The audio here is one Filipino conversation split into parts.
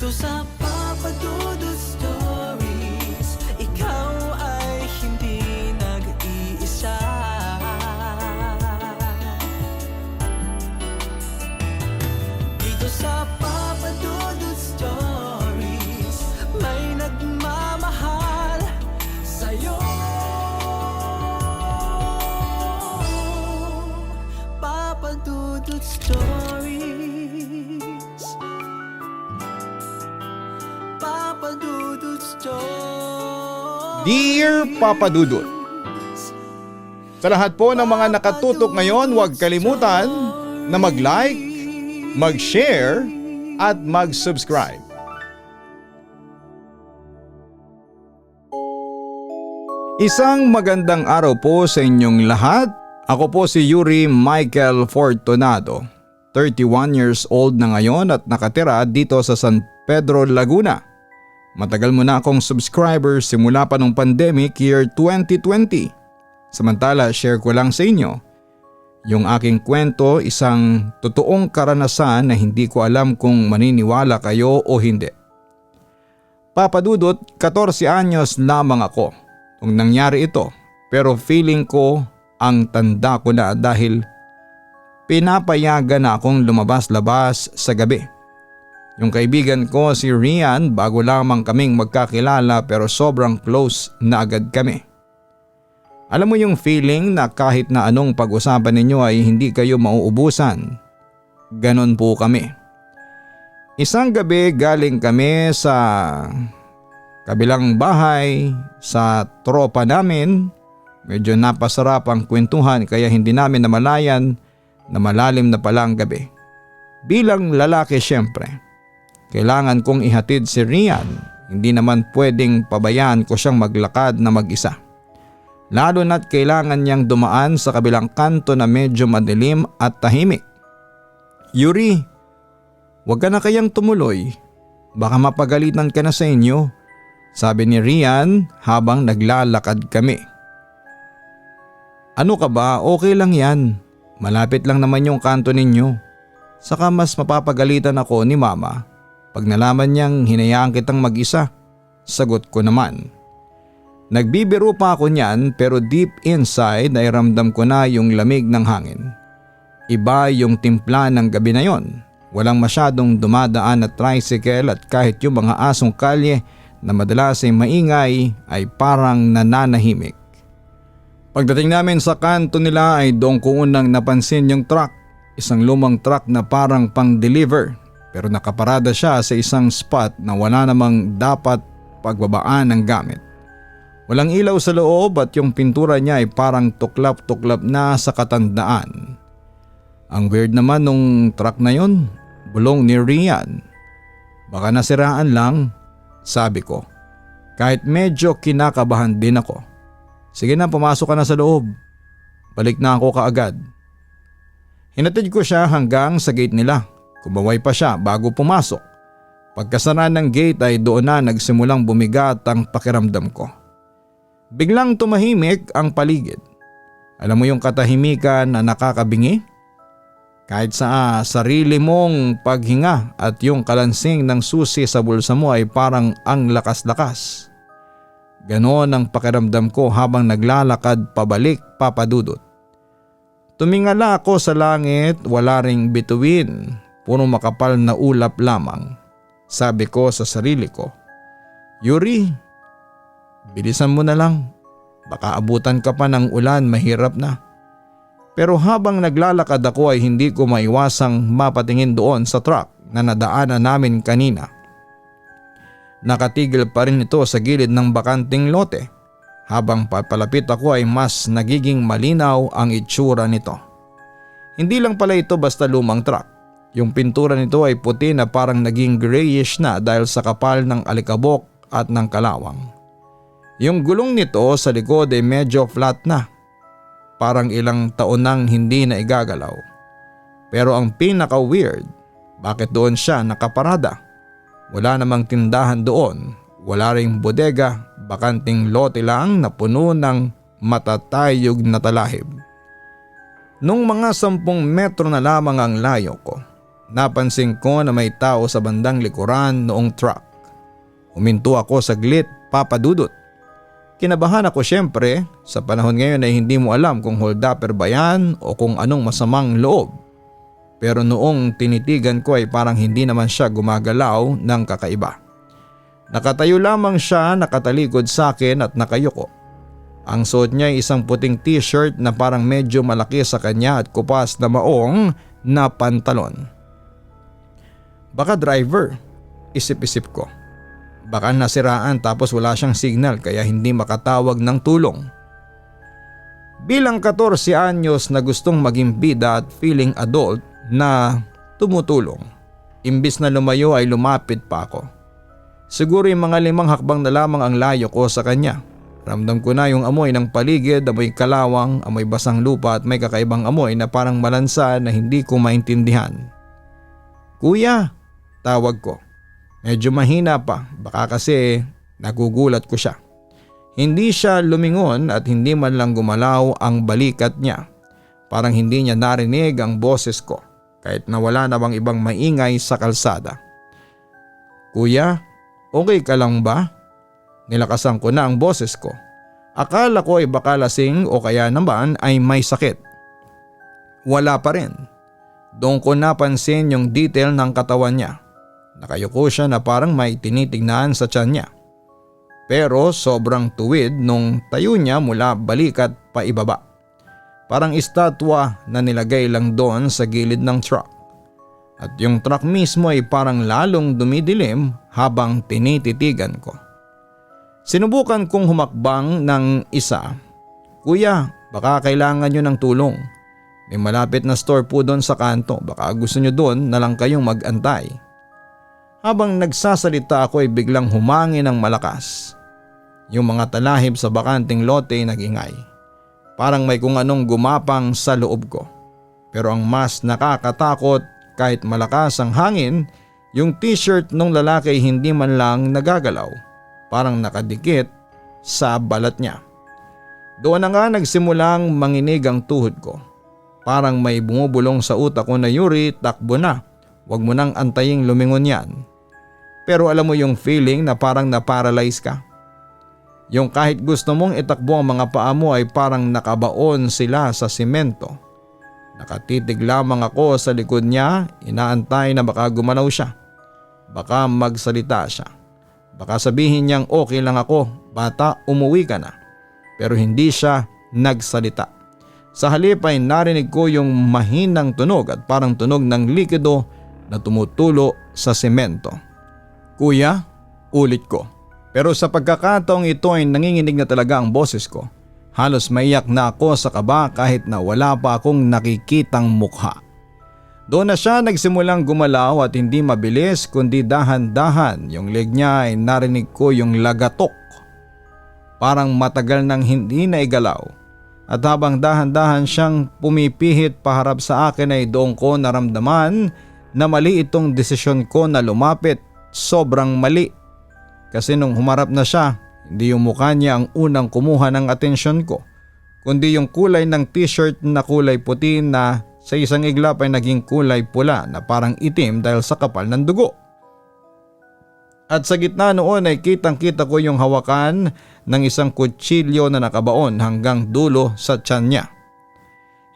sa Papa Dudut Stories, ikaw ay hindi nag-iisa. Dito sa Papa Dudut Stories, may nagmamahal sa'yo. Papa Dudut Stories, Papa Dudut Stories. Dear Papa Dudut, sa lahat po ng mga nakatutok ngayon, huwag kalimutan na mag-like, mag-share at mag-subscribe. Isang magandang araw po sa inyong lahat. Ako po si Yuri Michael Fortunado, 31 years old na ngayon at nakatira dito sa San Pedro, Laguna. Matagal mo na akong subscriber simula pa nung pandemic year 2020. Samantala, share ko lang sa inyo yung aking kwento, isang totoong karanasan na hindi ko alam kung maniniwala kayo o hindi. Papa Dudut, 14 anyos lamang ako nung nangyari ito, pero feeling ko ang tanda ko na dahil pinapayagan na akong lumabas-labas sa gabi. Yung kaibigan ko si Rian, bago lamang kaming magkakilala pero sobrang close na agad kami. Alam mo yung feeling na kahit na anong pag-usapan ninyo ay hindi kayo mauubusan. Ganon po kami. Isang gabi galing kami sa kabilang bahay sa tropa namin. Medyo napasarap ang kwentuhan kaya hindi namin namalayan na malalim na pala ang gabi. Bilang lalaki syempre, kailangan kong ihatid si Rian. Hindi naman pwedeng pabayaan ko siyang maglakad na mag-isa. Lalo na't kailangan niyang dumaan sa kabilang kanto na medyo madilim at tahimik. Yuri, wag ka na kayang tumuloy. Baka mapagalitan ka na sa inyo, sabi ni Rian habang naglalakad kami. Ano ka ba? Okay lang yan. Malapit lang naman yung kanto ninyo. Saka mas mapapagalitan ako ni mama pag nalaman niyang hinayaan kitang mag-isa. Sagot ko naman. Nagbibiro pa ako niyan pero deep inside ay ramdam ko na yung lamig ng hangin. Iba yung timpla ng gabi na yon. Walang masyadong dumadaan na tricycle at kahit yung mga asong kalye na madalas ay maingay ay parang nananahimik. Pagdating namin sa kanto nila ay doon ko unang napansin yung truck. Isang lumang truck na parang pang-deliver pero nakaparada siya sa isang spot na wala namang dapat pagbabaan ng gamit. Walang ilaw sa loob at yung pintura niya ay parang tuklap-tuklap na sa katandaan. Ang weird naman nung truck na yon, bulong ni Rian. Baka nasiraan lang, sabi ko. Kahit medyo kinakabahan din ako. Sige na, pumasok ka na sa loob. Balik na ako kaagad. Hinatid ko siya hanggang sa gate nila. Kumaway pa siya bago pumasok. Pagkasara ng gate ay doon na nagsimulang bumigat ang pakiramdam ko. Biglang tumahimik ang paligid. Alam mo yung katahimikan na nakakabingi? Kahit sa sarili mong paghinga at yung kalansing ng susi sa bulsa mo ay parang ang lakas-lakas. Ganon ang pakiramdam ko habang naglalakad pabalik, Papa Dudut. Tumingala ako sa langit, wala ring bituin, puro makapal na ulap lamang. Sabi ko sa sarili ko, Yuri, bilisan mo na lang. Baka abutan ka pa ng ulan, mahirap na. Pero habang naglalakad ako ay hindi ko maiwasang mapatingin doon sa truck na nadaanan namin kanina. Nakatigil pa rin ito sa gilid ng bakanting lote. Habang papalapit ako ay mas nagiging malinaw ang itsura nito. Hindi lang pala ito basta lumang truck. Yung pintura nito ay puti na parang naging grayish na dahil sa kapal ng alikabok at ng kalawang. Yung gulong nito sa likod ay medyo flat na. Parang ilang taon nang hindi na igagalaw. Pero ang pinaka-weird, bakit doon siya nakaparada? Wala namang tindahan doon, wala ring bodega, bakanting lote lang na puno ng matatayog na talahib. Nung mga 10 metro na lamang ang layo ko, napansin ko na may tao sa bandang likuran noong truck. Huminto ako saglit, Papa Dudut. Kinabahan ako syempre, sa panahon ngayon ay hindi mo alam kung hold-upper ba yan o kung anong masamang loob. Pero noong tinitigan ko ay parang hindi naman siya gumagalaw ng kakaiba. Nakatayo lamang siya, nakatalikod sa akin at nakayuko. Ang suot niya ay isang puting t-shirt na parang medyo malaki sa kanya at kupas na maong na pantalon. Baka driver, isip-isip ko. Baka nasiraan tapos wala siyang signal kaya hindi makatawag ng tulong. Bilang 14 anyos na gustong maging bida at feeling adult na tumutulong. Imbis na lumayo ay lumapit pa ako. Siguro yung mga 5 hakbang na lamang ang layo ko sa kanya. Ramdam ko na yung amoy ng paligid, amoy kalawang, amoy basang lupa at may kakaibang amoy na parang malansa na hindi ko maintindihan. Kuya, tawag ko. Medyo mahina pa, baka kasi nagugulat ko siya. Hindi siya lumingon at hindi man lang gumalaw ang balikat niya. Parang hindi niya narinig ang boses ko kahit na wala na bang ibang maingay sa kalsada. Kuya, okay ka lang ba? Nilakasan ko na ang boses ko. Akala ko ay baka lasing o kaya naman ay may sakit. Wala pa rin. Doon ko napansin yung detail ng katawan niya. Nakayuko siya na parang may tinitignan sa tiyan niya. Pero sobrang tuwid nung tayo niya mula balikat pa ibaba. Parang estatwa na nilagay lang doon sa gilid ng truck. At yung truck mismo ay parang lalong dumidilim habang tinititigan ko. Sinubukan kong humakbang ng isa. Kuya, baka kailangan nyo ng tulong. May malapit na store po doon sa kanto. Baka gusto nyo doon na lang kayong mag-antay. Habang nagsasalita ako ay biglang humangin ng malakas. Yung mga talahib sa bakanting lote ay nag-ingay. Parang may kung anong gumapang sa loob ko. Pero ang mas nakakatakot kahit malakas ang hangin, yung t-shirt ng lalaki ay hindi man lang nagagalaw. Parang nakadikit sa balat niya. Doon na nga nagsimulang manginig ang tuhod ko. Parang may bumubulong sa utak ko na Yuri, takbo na. Huwag mo nang antaying lumingon yan. Pero alam mo yung feeling na parang naparalyze ka. Yung kahit gusto mong itakbo ang mga paa mo ay parang nakabaon sila sa simento. Nakatitig lamang ako sa likod niya, inaantay na baka gumalaw siya. Baka magsalita siya. Baka sabihin niyang okay lang ako, bata, umuwi ka na. Pero hindi siya nagsalita. Sa halip ay narinig ko yung mahinang tunog at parang tunog ng likido na tumutulo sa semento. Kuya, ulit ko. Pero sa pagkakataong ito ay nanginginig na talaga ang boses ko. Halos maiyak na ako sa kaba kahit na wala pa akong nakikitang mukha. Doon na siya nagsimulang gumalaw at hindi mabilis kundi dahan-dahan. Yung leg niya ay narinig ko yung lagatok. Parang matagal nang hindi na igalaw. At habang dahan-dahan siyang pumipihit paharap sa akin ay doon ko naramdaman na mali itong desisyon ko na lumapit. Sobrang mali. Kasi nung humarap na siya, hindi yung mukha niya ang unang kumuha ng atensyon ko. Kundi yung kulay ng t-shirt na kulay puti na sa isang iglap ay naging kulay pula na parang itim dahil sa kapal ng dugo. At sa gitna noon ay kitang-kita ko yung hawakan ng isang kutsilyo na nakabaon hanggang dulo sa tiyan niya.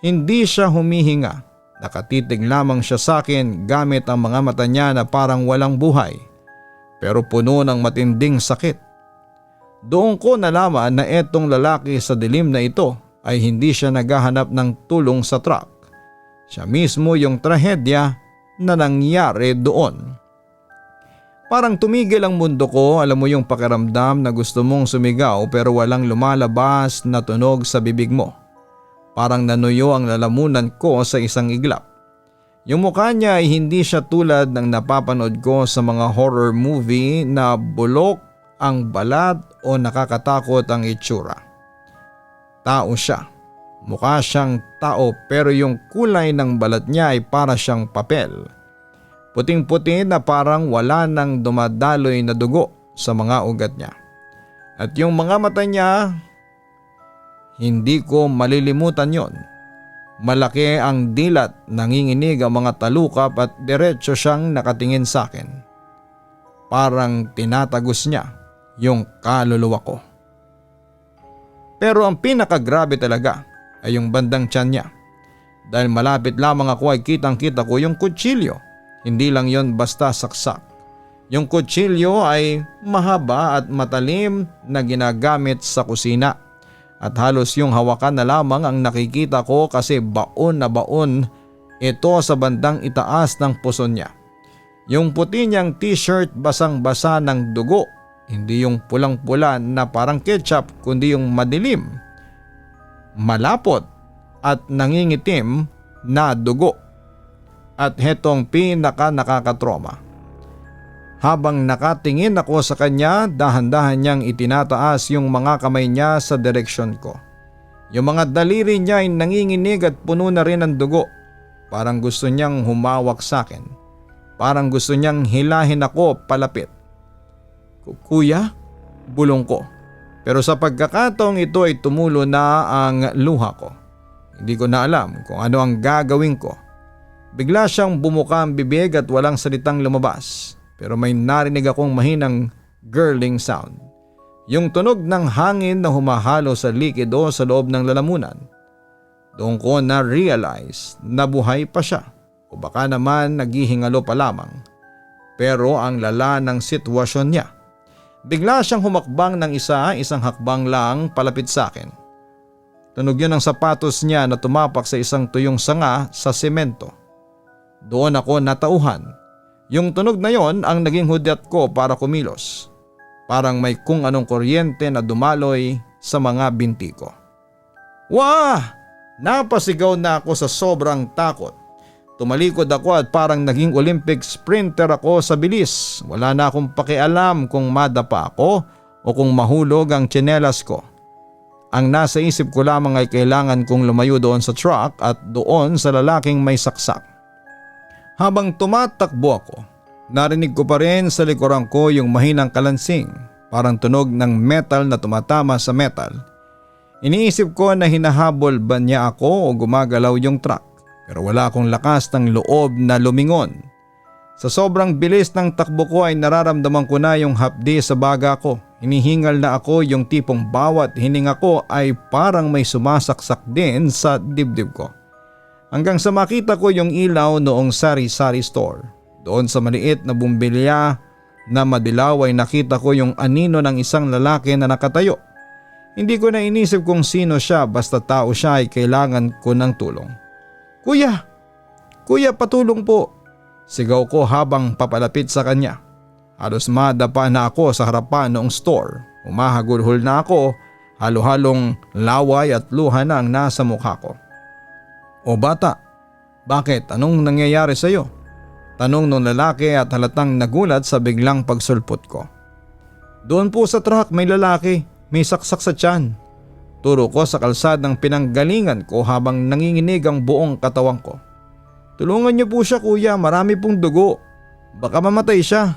Hindi siya humihinga. Nakatitig lamang siya sa akin gamit ang mga mata niya na parang walang buhay. Pero puno ng matinding sakit. Doon ko nalaman na etong lalaki sa dilim na ito ay hindi siya naghahanap ng tulong sa truck. Siya mismo yung trahedya na nangyari doon. Parang tumigil ang mundo ko, alam mo yung pakiramdam na gusto mong sumigaw pero walang lumalabas na tunog sa bibig mo. Parang nanuyo ang lalamunan ko sa isang iglap. Yung mukha niya ay hindi siya tulad ng napapanood ko sa mga horror movie na bulok ang balat o nakakatakot ang itsura. Tao siya. Mukha siyang tao pero yung kulay ng balat niya ay para siyang papel. Puting-puti na parang wala nang dumadaloy na dugo sa mga ugat niya. At yung mga mata niya, hindi ko malilimutan yon. Malaki ang dilat, nanginginig ang mga talukap at diretso siyang nakatingin sa akin. Parang tinatagos niya yung kaluluwa ko. Pero ang pinakagrabe talaga ay yung bandang tiyan niya. Dahil malapit lamang ako ay kitang-kita ko yung kutsilyo. Hindi lang yon basta saksak. Yung kutsilyo ay mahaba at matalim na ginagamit sa kusina. At halos yung hawakan na lamang ang nakikita ko kasi baon na baon ito sa bandang itaas ng puso niya. Yung puti niyang t-shirt basang-basa ng dugo. Hindi yung pulang-pula na parang ketchup kundi yung madilim, malapot at nangingitim na dugo. At hetong nakakatroma. Habang nakatingin ako sa kanya, dahan-dahan niyang itinataas yung mga kamay niya sa direksyon ko. Yung mga daliri niya ay nanginginig at puno na rin ng dugo. Parang gusto niyang humawak sa akin. Parang gusto niyang hilahin ako palapit. Kuya? Bulong ko. Pero sa pagkakataong ito ay tumulo na ang luha ko. Hindi ko na alam kung ano ang gagawin ko. Bigla siyang bumuka ang bibig at walang salitang lumabas. Pero may narinig akong mahinang gurgling sound. Yung tunog ng hangin na humahalo sa likido sa loob ng lalamunan. Doon ko na-realize na buhay pa siya. O baka naman naghihingalo pa lamang. Pero ang lala ng sitwasyon niya. Bigla siyang humakbang ng isang hakbang lang palapit sa akin. Tunog yun ng sapatos niya na tumapak sa isang tuyong sanga sa semento. Doon ako natauhan. Yung tunog na yon ang naging hudyat ko para kumilos. Parang may kung anong kuryente na dumaloy sa mga binti ko. Wah! Napasigaw na ako sa sobrang takot. Tumalikod ako at parang naging Olympic sprinter ako sa bilis. Wala na akong pakialam kung madapa ako o kung mahulog ang tsinelas ko. Ang nasa isip ko lamang ay kailangan kong lumayo doon sa truck at doon sa lalaking may saksak. Habang tumatakbo ako, narinig ko pa rin sa likuran ko yung mahinang kalansing, parang tunog ng metal na tumatama sa metal. Iniisip ko na hinahabol ba niya ako o gumagalaw yung truck, pero wala akong lakas ng loob na lumingon. Sa sobrang bilis ng takbo ko ay nararamdaman ko na yung hapdi sa baga ko. Hinihingal na ako, yung tipong bawat hininga ko ay parang may sumasaksak din sa dibdib ko. Hanggang sa makita ko yung ilaw noong sari-sari store. Doon sa maliit na bumbilya na madilaw ay nakita ko yung anino ng isang lalaki na nakatayo. Hindi ko na inisip kung sino siya, basta tao siya ay kailangan ko ng tulong. Kuya! Kuya, patulong po! Sigaw ko habang papalapit sa kanya. Halos madapa na ako sa harapan noong store. Umahagulhol na ako, halo-halong laway at luha na ang nasa mukha ko. O bata, bakit? Anong nangyayari sa iyo? Tanong ng lalaki at halatang nagulat sa biglang pagsulpot ko. Doon po sa truck may lalaki, may saksak sa tiyan. Turo ko sa kalsadang pinanggalingan ko habang nanginginig ang buong katawan ko. Tulungan niyo po siya kuya, marami pong dugo. Baka mamatay siya.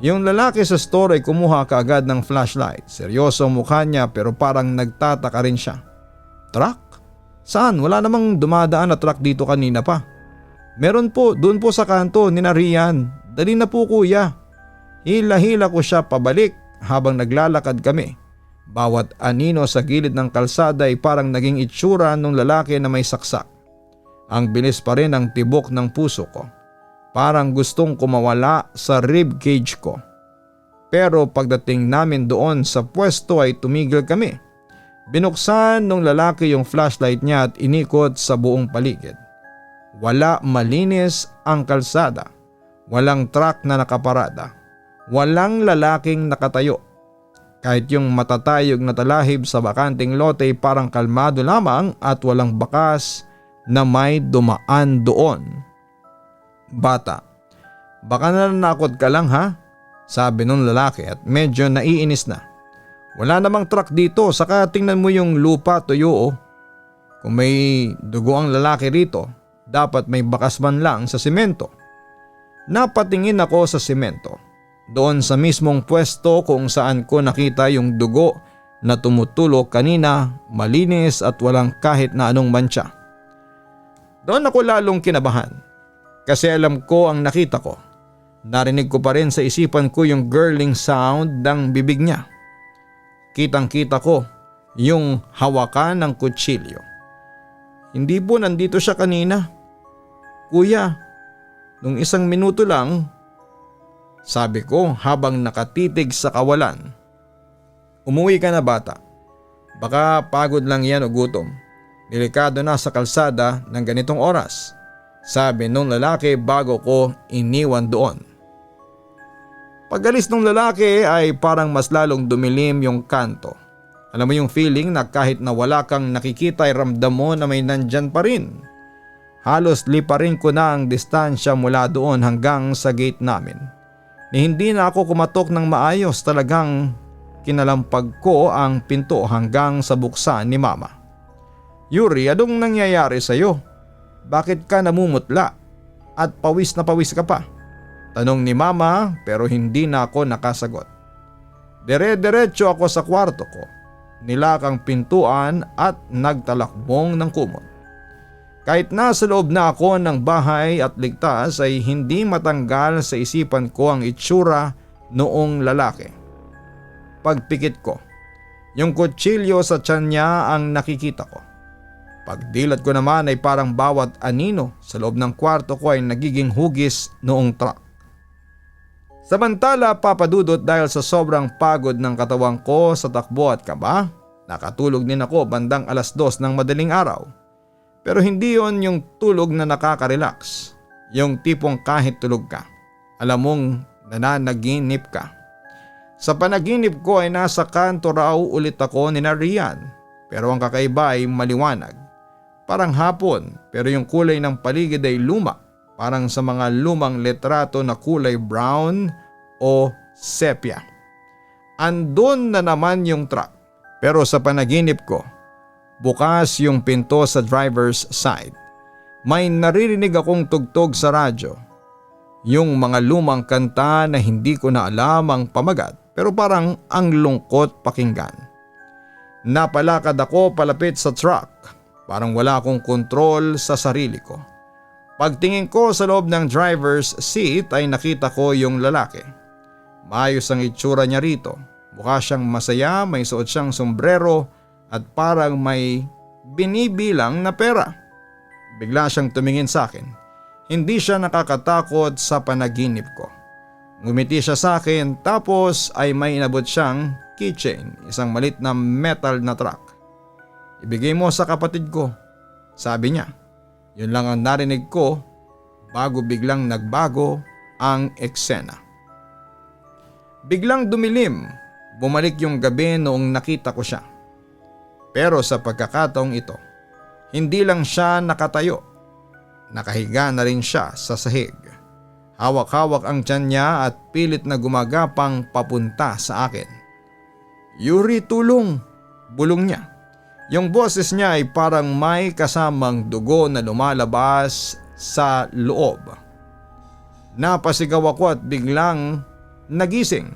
Yung lalaki sa store ay kumuha kaagad ng flashlight. Seryoso ang mukha niya pero parang nagtataka rin siya. Truck? Saan? Wala namang dumadaan na truck dito kanina pa. Meron po, doon po sa kanto ni Narian. Dali na po kuya. Hila-hila ko siya pabalik habang naglalakad kami. Bawat anino sa gilid ng kalsada ay parang naging itsura ng lalaki na may saksak. Ang bilis pa rin ang tibok ng puso ko. Parang gustong kumawala sa rib cage ko. Pero pagdating namin doon sa pwesto ay tumigil kami. Binuksan ng lalaki yung flashlight niya at inikot sa buong paligid. Wala malinis ang kalsada. Walang truck na nakaparada. Walang lalaking nakatayo. Kahit yung matatayog na talahib sa bakanting lote parang kalmado lamang at walang bakas na may dumaan doon. Bata, baka nananakot ka lang ha? Sabi nung lalaki at medyo naiinis na. Wala namang truck dito, saka tingnan mo yung lupa tuyo oh. Kung may dugo ang lalaki rito, dapat may bakas man lang sa semento. Napatingin ako sa semento. Doon sa mismong pwesto kung saan ko nakita yung dugo na tumutulog kanina, malinis at walang kahit na anong mantsa. Doon ako lalong kinabahan kasi alam ko ang nakita ko. Narinig ko pa rin sa isipan ko yung gurgling sound ng bibig niya. Kitang-kita ko yung hawakan ng kutsilyo. Hindi po nandito siya kanina. Kuya, nung 1 minuto lang, sabi ko habang nakatitig sa kawalan. Umuwi ka na bata. Baka pagod lang yan o gutom. Delikado na sa kalsada ng ganitong oras, sabi nung lalaki bago ko iniwan doon. Pag-alis ng lalaki ay parang mas lalong dumilim yung kanto. Alam mo yung feeling na kahit na wala kang nakikita ay ramdam mo na may nandyan pa rin. Halos liparin ko na ang distansya mula doon hanggang sa gate namin. Ni hindi na ako kumatok ng maayos, talagang kinalampag ko ang pinto hanggang sa buksan ni Mama. Yuri, anong nangyayari sa'yo? Bakit ka namumutla at pawis na pawis ka pa? Tanong ni Mama pero hindi na ako nakasagot. Dire-diretso ako sa kwarto ko, nilakang pintuan at nagtalakbong ng kumot. Kahit nasa loob na ako ng bahay at ligtas ay hindi matanggal sa isipan ko ang itsura noong lalaki. Pagpikit ko, yung kutsilyo sa tiyan niya ang nakikita ko. Pagdilat ko naman ay parang bawat anino sa loob ng kwarto ko ay nagiging hugis noong truck. Samantala papadudot dahil sa sobrang pagod ng katawan ko sa takbo at kaba, nakatulog din ako bandang 2:00 ng madaling araw. Pero hindi yon yung tulog na nakaka-relax, yung tipong kahit tulog ka, alam mong nananaginip ka. Sa panaginip ko ay nasa kanto raw ulit ako ni Rian, pero ang kakaiba ay maliwanag. Parang hapon pero yung kulay ng paligid ay luma, parang sa mga lumang litrato na kulay brown o sepia. Andun na naman yung truck, pero sa panaginip ko, bukas yung pinto sa driver's side. May naririnig akong tugtog sa radyo. Yung mga lumang kanta na hindi ko na alam ang pamagat pero parang ang lungkot pakinggan. Napalakad ako palapit sa truck. Parang wala akong kontrol sa sarili ko. Pagtingin ko sa loob ng driver's seat ay nakita ko yung lalaki. Maayos ang itsura niya rito. Mukha siyang masaya, may suot siyang sombrero at parang may binibilang na pera. Bigla siyang tumingin sa akin. Hindi siya nakakatakot sa panaginip ko. Ngumiti siya sa akin tapos ay may inabot siyang keychain, isang malit na metal na truck. Ibigay mo sa kapatid ko, sabi niya. Yun lang ang narinig ko bago biglang nagbago ang eksena. Biglang dumilim, bumalik yung gabi noong nakita ko siya. Pero sa pagkakataong ito, hindi lang siya nakatayo. Nakahiga na rin siya sa sahig. Hawak-hawak ang tiyan niya at pilit na gumagapang papunta sa akin. Yuri, tulong! Bulong niya. Yung boses niya ay parang may kasamang dugo na lumalabas sa loob. Napasigaw ako at biglang nagising.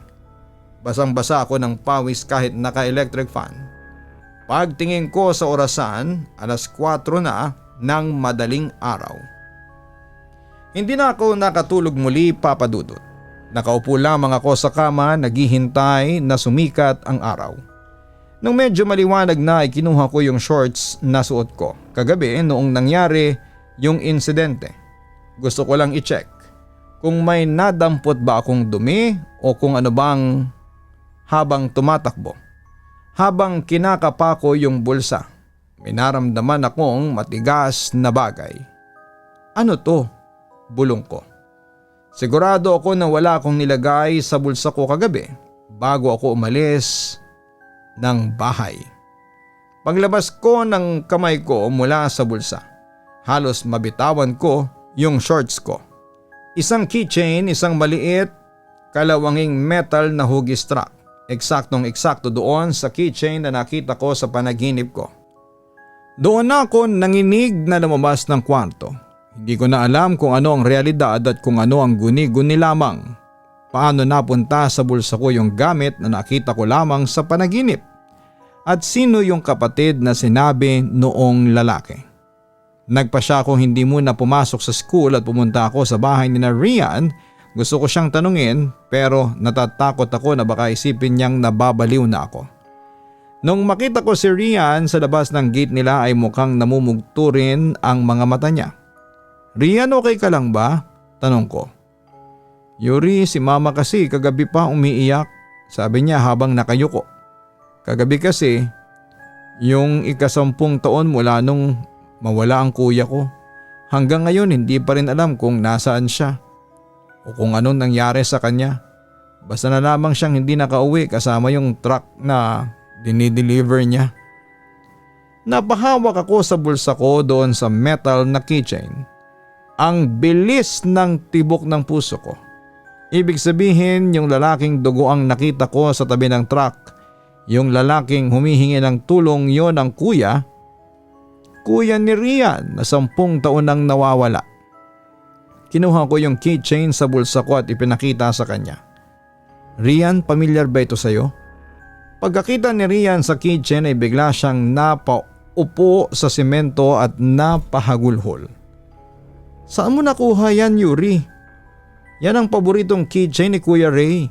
Basang-basa ako ng pawis kahit naka-electric fan. Pagtingin ko sa orasan, 4:00 na ng madaling araw. Hindi na ako nakatulog muli, papadudot. Nakaupo lamang ako sa kama, naghihintay na sumikat ang araw. Nung medyo maliwanag na ay kinuha ko yung shorts na suot ko kagabi noong nangyari yung insidente. Gusto ko lang i-check kung may nadampot ba akong dumi o kung ano bang habang tumatakbo. Habang kinakapa ko yung bulsa, may naramdaman akong matigas na bagay. Ano to? Bulong ko. Sigurado ako na wala akong nilagay sa bulsa ko kagabi bago ako umalis ng bahay. Paglabas ko ng kamay ko mula sa bulsa, halos mabitawan ko yung shorts ko. Isang keychain, isang maliit, kalawanging metal na hugis strap. Eksaktong-eksakto doon sa keychain na nakita ko sa panaginip ko. Doon na ako nanginig na lumabas ng kwarto. Hindi ko na alam kung ano ang realidad at kung ano ang guni-guni lamang. Paano napunta sa bulsa ko yung gamit na nakita ko lamang sa panaginip? At sino yung kapatid na sinabi noong lalaki? Nagpa siya kung hindi muna pumasok sa school at pumunta ako sa bahay ni na Rian. Gusto ko siyang tanungin pero natatakot ako na baka isipin niyang nababaliw na ako. Nung makita ko si Rian sa labas ng gate nila ay mukhang namumugto rin ang mga mata niya. "Rian, okay ka lang ba?" tanong ko. "Yuri, si mama kasi kagabi pa umiiyak," sabi niya habang nakayuko. "Kagabi kasi, yung ika-10 taon mula nung mawala ang kuya ko. Hanggang ngayon hindi pa rin alam kung nasaan siya o kung anong nangyari sa kanya. Basta na lamang siyang hindi nakauwi kasama yung truck na dinideliver niya." Napahawak ako sa bulsa ko doon sa metal na keychain. Ang bilis ng tibok ng puso ko. Ibig sabihin yung lalaking dugo ang nakita ko sa tabi ng truck. Yung lalaking humihingi ng tulong yon ang kuya ni Rian na 10 taon nang nawawala. Kinuha ko yung keychain sa bulsa ko at ipinakita sa kanya. "Rian, pamilyar ba ito sa'yo?" Pagkakita ni Rian sa keychain ay bigla siyang napaupo sa simento at napahagulhol. "Saan mo nakuha yan, Yuri?" "Yan ang paboritong keychain ni Kuya Ray.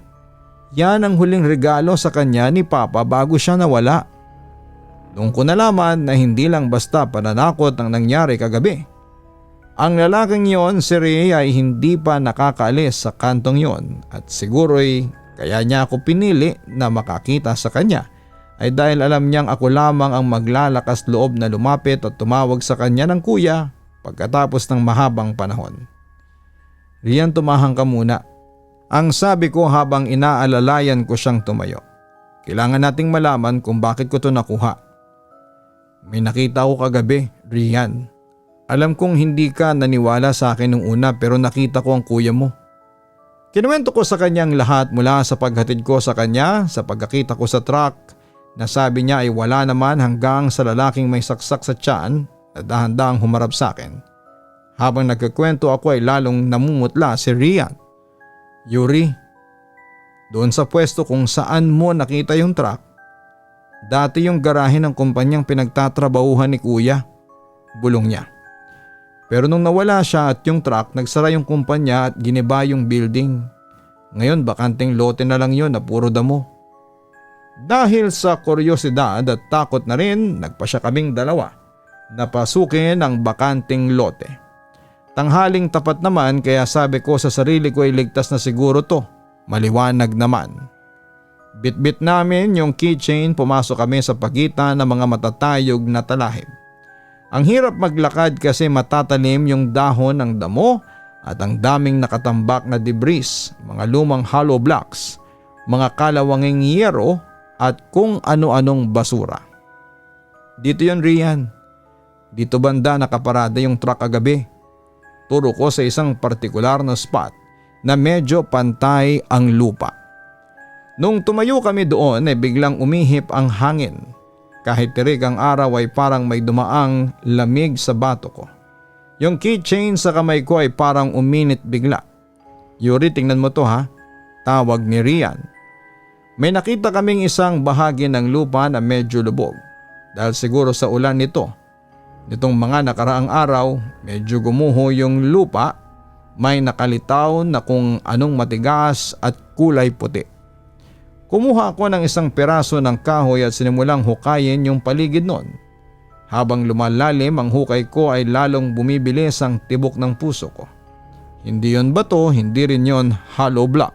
Yan ang huling regalo sa kanya ni Papa bago siya nawala." Doon ko nalaman na hindi lang basta pananakot ang nangyari kagabi. Ang lalaking yon, si Ray, ay hindi pa nakakaalis sa kantong yon at siguro'y kaya niya ako pinili na makakita sa kanya ay dahil alam niyang ako lamang ang maglalakas loob na lumapit at tumawag sa kanya ng kuya pagkatapos ng mahabang panahon. "Rian, tumahang ka muna," ang sabi ko habang inaalalayan ko siyang tumayo. "Kailangan nating malaman kung bakit ko to nakuha." "May nakita ko kagabi, Rian. Alam kong hindi ka naniwala sa akin nung una pero nakita ko ang kuya mo." Kinuwento ko sa kanyang lahat mula sa paghatid ko sa kanya, sa pagkakita ko sa truck na sabi niya ay wala naman hanggang sa lalaking may saksak sa tiyan na dahan-dahang humarap sa akin. Habang nagkikwento ako ay lalong namumutla si Rian. "Yuri, doon sa pwesto kung saan mo nakita yung truck, dati yung garahe ng kumpanyang pinagtatrabahuhan ni kuya," bulong niya. "Pero nung nawala siya at yung truck, nagsara yung kumpanya at giniba yung building. Ngayon bakanting lote na lang yun na puro damo." Dahil sa kuryosidad at takot na rin, nagpasya kaming dalawa na pasukin ang bakanting lote. Tanghaling tapat naman kaya sabi ko sa sarili ko ay ligtas na siguro to, maliwanag naman. Bit-bit namin yung keychain, pumasok kami sa pagitan ng mga matatayog na talahib. Ang hirap maglakad kasi matatalim yung dahon ng damo at ang daming nakatambak na debris, mga lumang hollow blocks, mga kalawanging yero at kung ano-anong basura. "Dito yon, Rian. Dito banda nakaparada yung truck kagabi." Turo ko sa isang partikular na spot na medyo pantay ang lupa. Nung tumayo kami doon ay biglang umihip ang hangin. Kahit tirik ang araw ay parang may dumaang lamig sa bato ko. Yung keychain sa kamay ko ay parang uminit bigla. "Yuri, tingnan mo to ha," tawag ni Rian. May nakita kaming isang bahagi ng lupa na medyo lubog. Dahil siguro sa ulan nitong mga nakaraang araw, medyo gumuho yung lupa, may nakalitaw na kung anong matigas at kulay puti. Kumuha ako ng isang piraso ng kahoy at sinimulang hukayin yung paligid nun. Habang lumalalim ang hukay ko ay lalong bumibilis ang tibok ng puso ko. Hindi yon bato, hindi rin yon hollow block.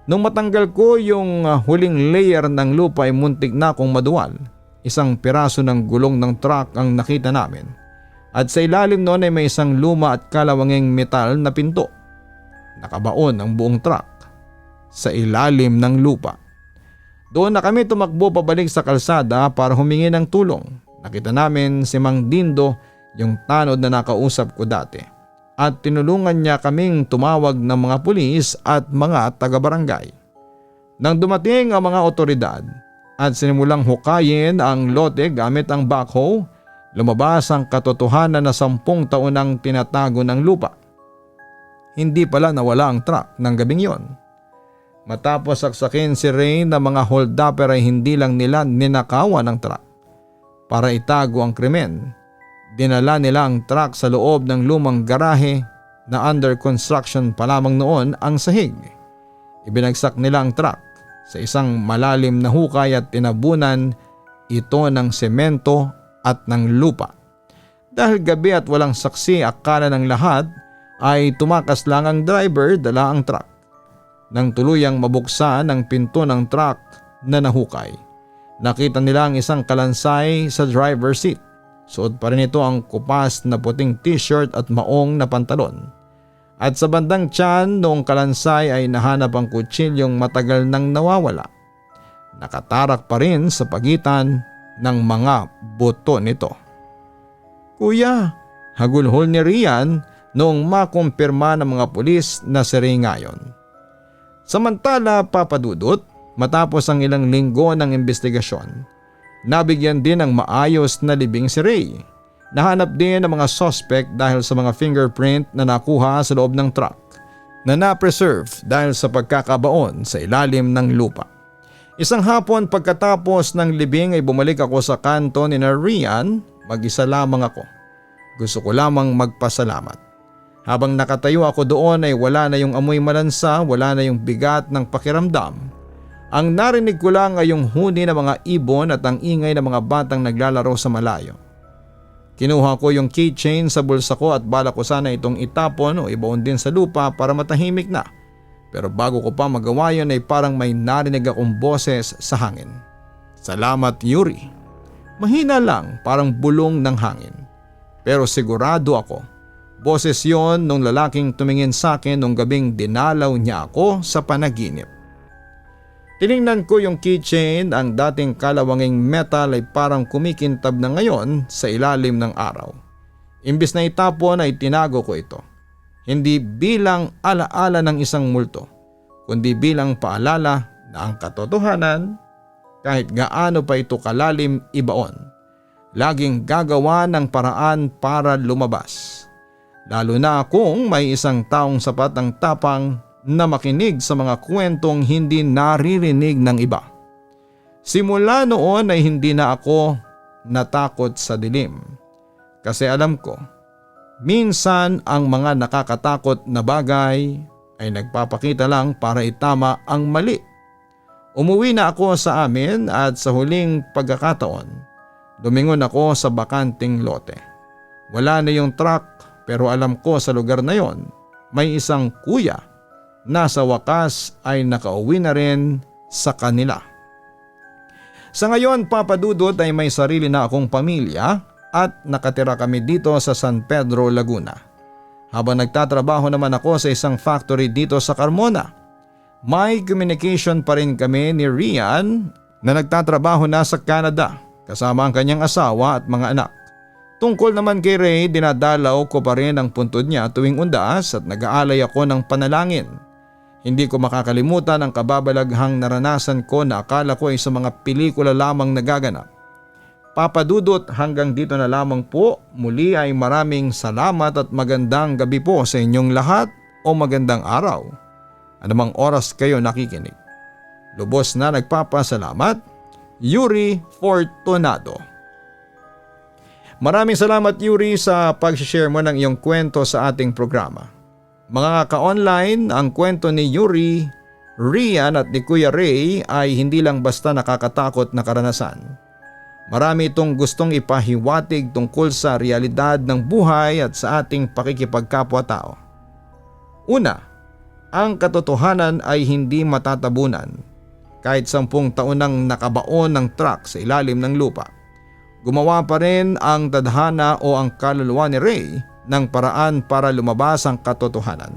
Nung matanggal ko yung huling layer ng lupa ay muntik na akong maduwal. Isang piraso ng gulong ng truck ang nakita namin. At sa ilalim noon ay may isang luma at kalawanging metal na pinto. Nakabaon ang buong truck sa ilalim ng lupa. Doon na kami tumakbo pabalik sa kalsada para humingi ng tulong. Nakita namin si Mang Dindo, yung tanod na nakausap ko dati. At tinulungan niya kaming tumawag ng mga pulis at mga taga-barangay. Nang dumating ang mga otoridad at sinimulang hukayin ang lote gamit ang backhoe, lumabas ang katotohanan na 10 taon ang tinatago ng lupa. Hindi pala nawala ang truck ng gabing yon. Matapos saksakin si Ray na mga hold-upper ay hindi lang nila ninakawan ang truck. Para itago ang krimen, dinala nila ang truck sa loob ng lumang garahe na under construction pa lamang noon ang sahig. Ibinagsak nila ang truck sa isang malalim na hukay at tinabunan ito ng semento at ng lupa. Dahil gabi at walang saksi, akala ng lahat ay tumakas lang ang driver dala ang truck. Nang tuluyang mabuksan ang pinto ng truck na nahukay, nakita nila ang isang kalansay sa driver seat. Suot pa rin ito ang kupas na puting t-shirt at maong na pantalon. At sa bandang tiyan noong kalansay ay nahanap ang kutsilyong matagal nang nawawala. Nakatarak pa rin sa pagitan ng mga buto nito. "Kuya," hagulhol ni Rian noong makumpirma ng mga pulis na si Ray ngayon. Samantala, Papa Dudut, matapos ang ilang linggo ng investigasyon, nabigyan din ng maayos na libing si Ray. Nahanap din ang mga suspect dahil sa mga fingerprint na nakuha sa loob ng truck na na-preserve dahil sa pagkakabaon sa ilalim ng lupa. Isang hapon pagkatapos ng libing ay bumalik ako sa kanto ni Rian. Mag-isa lamang ako. Gusto ko lamang magpasalamat. Habang nakatayo ako doon ay wala na yung amoy malansa, wala na yung bigat ng pakiramdam. Ang narinig ko lang ay yung huni ng mga ibon at ang ingay ng mga batang naglalaro sa malayo. Kinuha ko yung keychain sa bulsa ko at balak ko sana itong itapon o ibaon din sa lupa para matahimik na. Pero bago ko pa magawa yun ay parang may narinig akong boses sa hangin. "Salamat, Yuri." Mahina lang, parang bulong ng hangin. Pero sigurado ako, boses yon nung lalaking tumingin sa akin nung gabing dinalaw niya ako sa panaginip. Tiningnan ko yung keychain, ang dating kalawanging metal ay parang kumikintab na ngayon sa ilalim ng araw. Imbis na itapon ay tinago ko ito. Hindi bilang alaala ng isang multo, kundi bilang paalala na ang katotohanan, kahit gaano pa ito kalalim ibaon, laging gagawa ng paraan para lumabas. Lalo na kung may isang taong sapat ang tapang na makinig sa mga kwentong hindi naririnig ng iba. Simula noon ay hindi na ako natakot sa dilim. Kasi alam ko, minsan ang mga nakakatakot na bagay ay nagpapakita lang para itama ang mali. Umuwi na ako sa amin at sa huling pagkakataon, lumingon ako sa bakanting lote. Wala na yung truck pero alam ko sa lugar na yon may isang kuya na sa wakas ay nakauwi na rin sa kanila. Sa ngayon, Papa Dudut, ay may sarili na akong pamilya at nakatira kami dito sa San Pedro, Laguna. Habang nagtatrabaho naman ako sa isang factory dito sa Carmona, may communication pa rin kami ni Rian na nagtatrabaho na sa Canada kasama ang kanyang asawa at mga anak. Tungkol naman kay Ray, dinadalaw ko pa rin ang puntod niya tuwing undas at nag-aalay ako ng panalangin. Hindi ko makakalimutan ang kababalaghang naranasan ko na akala ko ay sa mga pelikula lamang nagaganap. Papa Dudut, hanggang dito na lamang po. Muli ay maraming salamat at magandang gabi po sa inyong lahat o magandang araw. Anumang oras kayo nakikinig. Lubos na nagpapasalamat, Yuri Fortunado. Maraming salamat, Yuri, sa pag-share mo ng iyong kwento sa ating programa. Mga ka-online, ang kwento ni Yuri, Rian at ni Kuya Ray ay hindi lang basta nakakatakot na karanasan. Marami itong gustong ipahiwatig tungkol sa realidad ng buhay at sa ating pakikipagkapwa-tao. Una, ang katotohanan ay hindi matatabunan. Kahit 10 taon nang nakabaon ng truck sa ilalim ng lupa, gumawa pa rin ang tadhana o ang kaluluwa ni Ray ng paraan para lumabas ang katotohanan.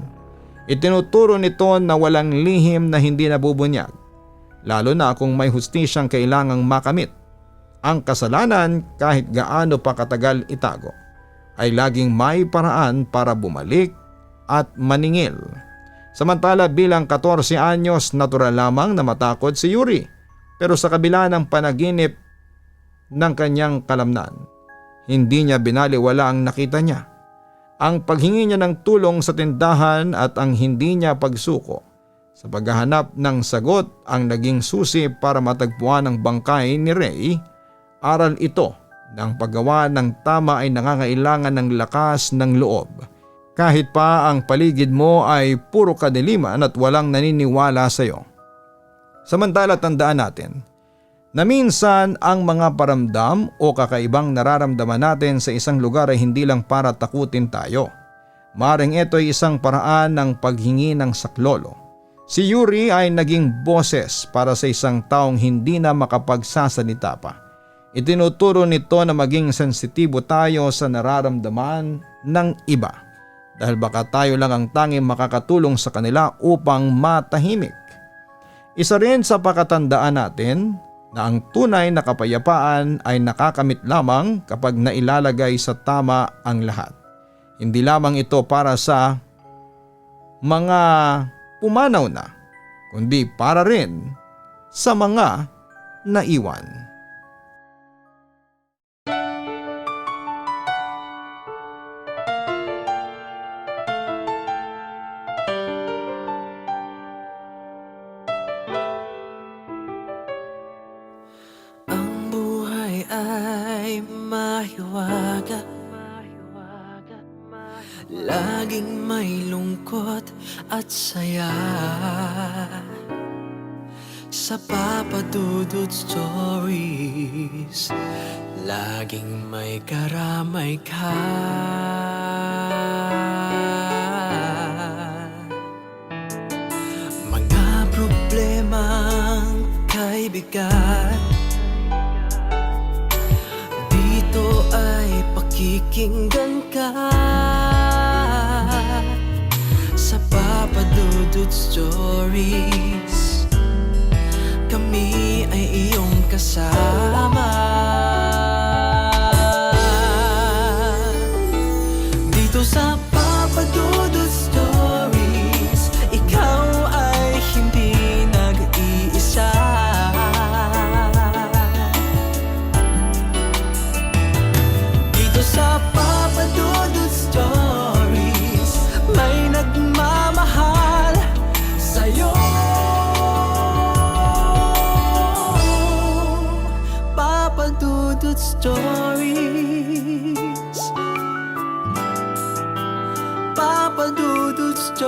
Itinuturo nito na walang lihim na hindi nabubunyag, lalo na kung may hustisyang kailangang makamit. Ang kasalanan, kahit gaano pa katagal itago, ay laging may paraan para bumalik at maningil. Samantala bilang 14 anyos, natural lamang na matakot si Yuri. Pero sa kabila ng panaginip ng kanyang kalamnan, hindi niya binaliwala ang nakita niya. Ang paghingi niya ng tulong sa tindahan at ang hindi niya pagsuko sa paghahanap ng sagot ang naging susi para matagpuan ang bangkay ni Ray. Aral ito na ang paggawa ng tama ay nangangailangan ng lakas ng loob. Kahit pa ang paligid mo ay puro kadiliman at walang naniniwala sa iyo. Samantala tandaan natin na minsan ang mga paramdam o kakaibang nararamdaman natin sa isang lugar ay hindi lang para takutin tayo. Maring ito ay isang paraan ng paghingi ng saklolo. Si Yuri ay naging boses para sa isang taong hindi na makapagsasalita pa. Itinuturo nito na maging sensitibo tayo sa nararamdaman ng iba dahil baka tayo lang ang tanging makakatulong sa kanila upang matahimik. Isa rin sa pakatandaan natin na ang tunay na kapayapaan ay nakakamit lamang kapag nailalagay sa tama ang lahat. Hindi lamang ito para sa mga pumanaw na, kundi para rin sa mga naiwan. Ang buhay ay mahiwaga, laging may lungkot at saya. Sa Papa Dudut Stories, laging may karamay ka. Mga problemang kay bigat, dito ay pakikinggan ka. Sa Papa Dudut Stories, kami ay iyong kasama. Dito sa Papa Dudut Stories, ikaw ay hindi nag-iisa. Dito sa Papa Dudut Stories, may nagmamahal sa'yo. Papa Dudut Stories, Papa Dudut Stories,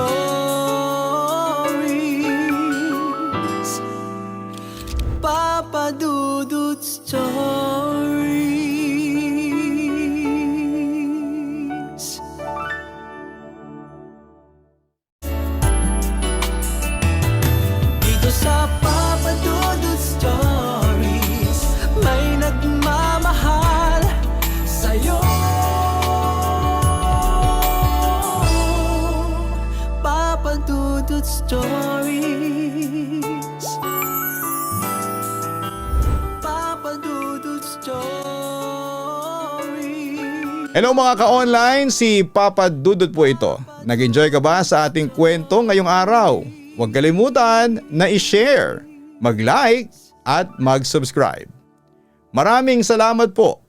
Papa Dudut Stories. Dito sa Papa Dudut Stories, may nagmamahal sa'yo. Papa Dudut Stories, Papa Dudut Stories. Hello mga ka-online, si Papa Dudut po ito. Nag-enjoy ka ba sa ating kwento ngayong araw? Huwag kalimutan na i-share, mag-like at mag-subscribe. Maraming salamat po